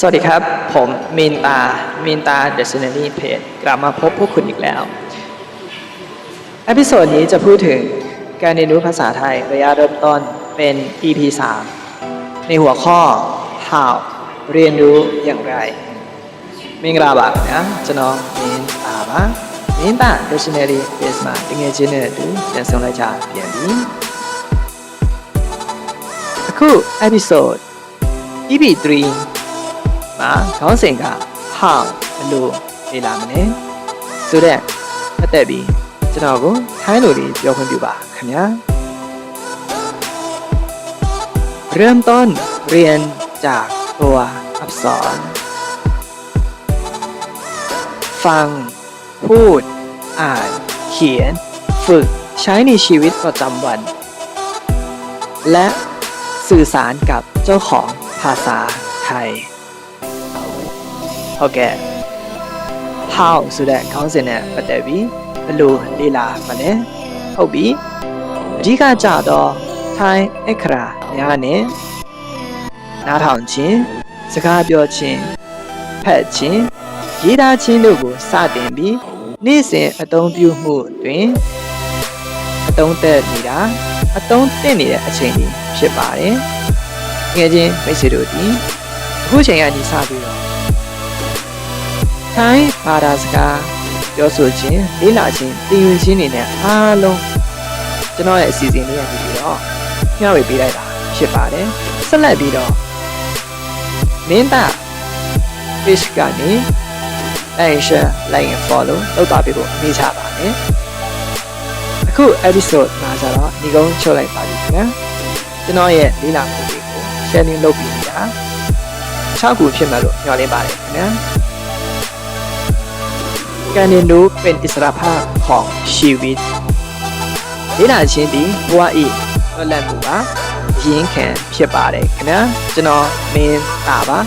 สวัสดีครับผมมินตา Dictionary เพจกลับมาพบพวกคุณอีกแล้วเอพิโซดนี้จะพูดถึงการเรียนรู้ภาษาไทยระยะเริ่มต้นเป็น EP 3ในหัวข้อ How เรียนรู้อย่างไรမင်္ဂလာပါခင်ဗျာကျွန်တော်မင်းသားပါမင်းသား Dictionary Page မှာတကယ်ချင်းနဲ့အတူပြန်ဆောင်လိုက်ကြပြန်ပြီအခု episode EP 3မှာခေါင်းစဉ်က How ဘယ်လိုလေ့လာမလဲဆိုတော့ပတ်သက်ပြီးကျွန်တော်ကိုထိုင်းလိုလေးပြောခွင့်ပြုပါခင်ဗျာเริ่มต้นเรียนจากตัวอักษรฟังพูดอ่านเขียนฝึกใช้ในชีวิตประจำวันและสื่อสารกับเจ้าของภาษาไทยโอเค How ဆိုတဲ့ခေါင်းစဉ်နဲ့ပတ်သက်ပြီးဘယ်လိုလေ့လာမလဲဟုတ်ပြီအဓိကကြတော့ထိုင်းအခရာများနဲ့နားထောင်ခြင်းစကားပြောခြင်းဖတ်ခြင်းရေးသားခြင်းတို့ကိုစတင်ပြီးနေ့စဉ်အသုံးပြုမှုတွင်အသုံးသက်နေတာအသုံးသင့်နေတဲ့အချိန်တွေဖြစ်ပါတယ်ငယ်ချင်းမိတ်ဆွေတို့ဒီအခုချိန်ကနေစပြီးတော့ထိုင်းဘာသာစကားပြောဆိုခြင်းလေ့လာခြင်းသင်ယူခြင်းတွေနဲ့အားလုံးကျွန်တော်ရဲ့အစီအစဉ်လေးရပြီးတော့မျှဝေပေးလိုက်တာဖြစ်ပါတယ်ဆက်လက်ပြီးတော့မင်းသား page ကနေ like share like and follow လုပ်သွားပေးဖို့အမေးချပါတယ်အခု episode မှာကျတော့ဒီကုန်းချုပ်လိုက်ပါပြီခင်ဗျာကျွန်တော်ရဲ့လေ့လာမှုတွေကို sharing လုပ်ပြီးနေတာ6ခုဖြစ်မယ်လို့ညွှန်လင်းပါတယ်ခင်ဗျာการเรียนรู้เป็นอิสระภาพของชีวิตလေ့လာခြင်းဒီဘဝ၏လွတ်လပ်မှုပါရင်းခံဖြစ်ပါတယ်ခင်ဗျာကျွန်တော်မင်းသားပါ